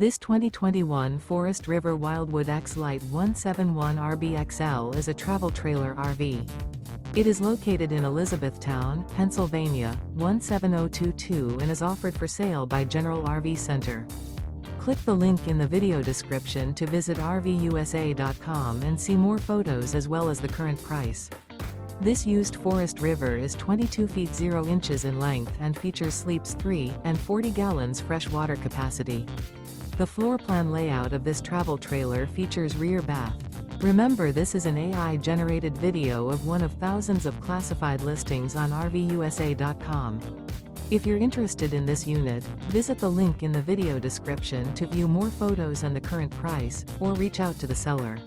This 2021 Forest River Wildwood X-Lite 171RBXL is a travel trailer RV. It is located in Elizabethtown, Pennsylvania, 17022 and is offered for sale by General RV Center. Click the link in the video description to visit RVUSA.com and see more photos as well as the current price. This used Forest River is 22 feet 0 inches in length and features sleeps 3 and 40 gallons fresh water capacity. The floor plan layout of this travel trailer features rear bath. Remember, this is an AI-generated video of one of thousands of classified listings on RVUSA.com. If you're interested in this unit, visit the link in the video description to view more photos and the current price, or reach out to the seller.